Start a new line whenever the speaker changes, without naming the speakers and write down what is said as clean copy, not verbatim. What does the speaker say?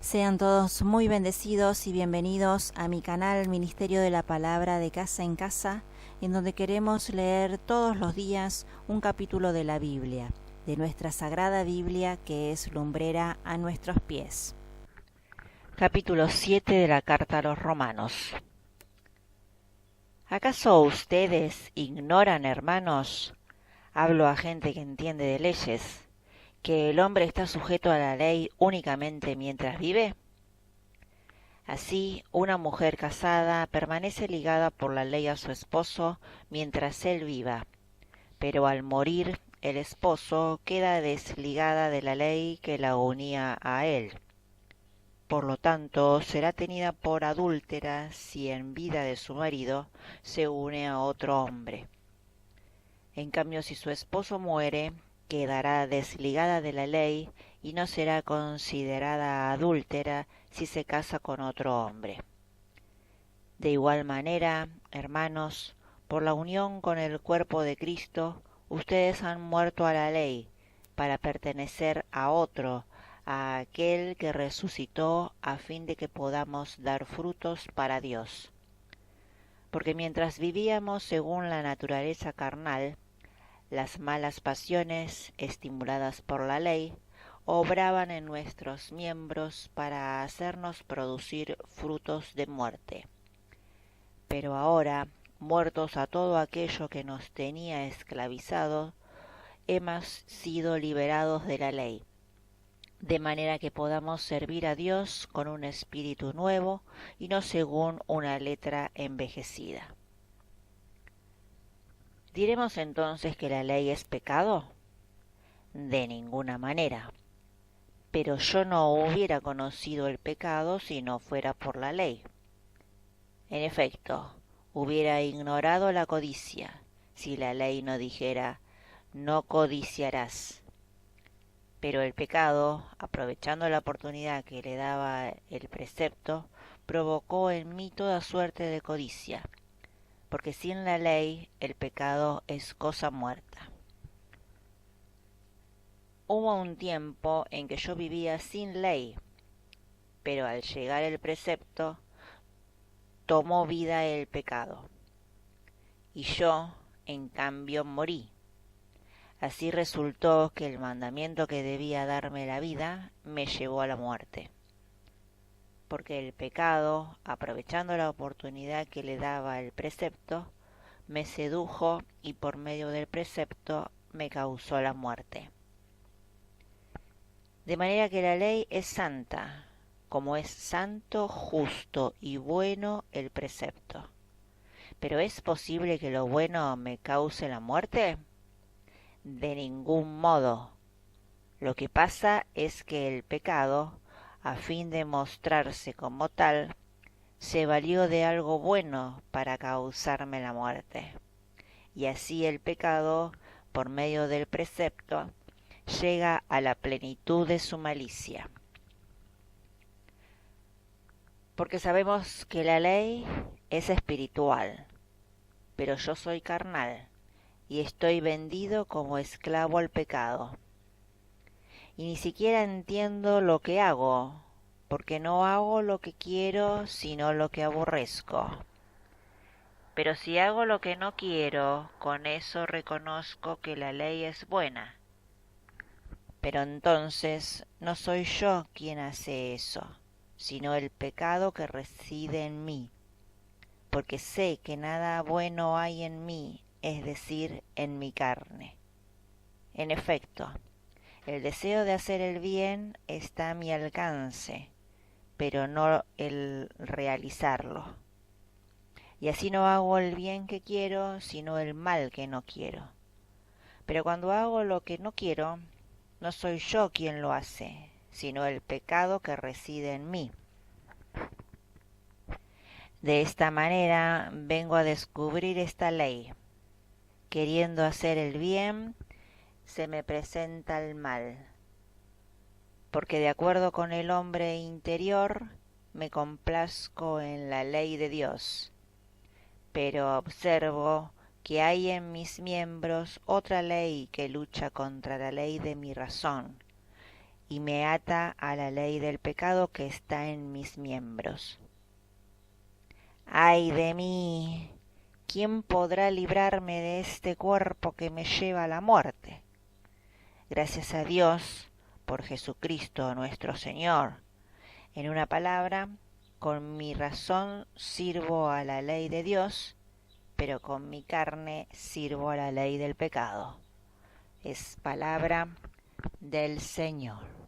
Sean todos muy bendecidos y bienvenidos a mi canal Ministerio de la Palabra de Casa en Casa, en donde queremos leer todos los días un capítulo de la Biblia, de nuestra Sagrada Biblia que es lumbrera a nuestros pies.
Capítulo 7 de la Carta a los Romanos. ¿Acaso ustedes ignoran, hermanos? Hablo a gente que entiende de leyes, que el hombre está sujeto a la ley únicamente mientras vive. Así, una mujer casada permanece ligada por la ley a su esposo mientras él viva, pero al morir el esposo queda desligada de la ley que la unía a él. Por lo tanto, será tenida por adúltera si en vida de su marido se une a otro hombre. En cambio, si su esposo muere, quedará desligada de la ley y no será considerada adúltera si se casa con otro hombre. De igual manera, hermanos, por la unión con el cuerpo de Cristo, ustedes han muerto a la ley para pertenecer a otro, a aquel que resucitó a fin de que podamos dar frutos para Dios. Porque mientras vivíamos según la naturaleza carnal, las malas pasiones, estimuladas por la ley, obraban en nuestros miembros para hacernos producir frutos de muerte. Pero ahora, muertos a todo aquello que nos tenía esclavizados, hemos sido liberados de la ley, de manera que podamos servir a Dios con un espíritu nuevo y no según una letra envejecida. ¿Diremos entonces que la ley es pecado? De ninguna manera. Pero yo no hubiera conocido el pecado si no fuera por la ley. En efecto, hubiera ignorado la codicia si la ley no dijera, no codiciarás. Pero el pecado, aprovechando la oportunidad que le daba el precepto, provocó en mí toda suerte de codicia, porque sin la ley el pecado es cosa muerta. Hubo un tiempo en que yo vivía sin ley, pero al llegar el precepto, tomó vida el pecado, y yo, en cambio, morí. Así resultó que el mandamiento que debía darme la vida me llevó a la muerte, porque el pecado, aprovechando la oportunidad que le daba el precepto, me sedujo y por medio del precepto me causó la muerte. De manera que la ley es santa, como es santo, justo y bueno el precepto. ¿Pero es posible que lo bueno me cause la muerte? De ningún modo. Lo que pasa es que el pecado, a fin de mostrarse como tal, se valió de algo bueno para causarme la muerte. Y así el pecado, por medio del precepto, llega a la plenitud de su malicia. Porque sabemos que la ley es espiritual, pero yo soy carnal y estoy vendido como esclavo al pecado. Y ni siquiera entiendo lo que hago, porque no hago lo que quiero, sino lo que aborrezco. Pero si hago lo que no quiero, con eso reconozco que la ley es buena. Pero entonces no soy yo quien hace eso, sino el pecado que reside en mí, porque sé que nada bueno hay en mí, es decir, en mi carne. En efecto, el deseo de hacer el bien está a mi alcance, pero no el realizarlo. Y así no hago el bien que quiero, sino el mal que no quiero. Pero cuando hago lo que no quiero, no soy yo quien lo hace, sino el pecado que reside en mí. De esta manera vengo a descubrir esta ley. Queriendo hacer el bien, se me presenta el mal. Porque de acuerdo con el hombre interior, me complazco en la ley de Dios. Pero observo que hay en mis miembros otra ley que lucha contra la ley de mi razón, y me ata a la ley del pecado que está en mis miembros. ¡Ay de mí! ¿Quién podrá librarme de este cuerpo que me lleva a la muerte? Gracias a Dios por Jesucristo nuestro Señor. En una palabra, con mi razón sirvo a la ley de Dios, pero con mi carne sirvo a la ley del pecado. Es palabra del Señor.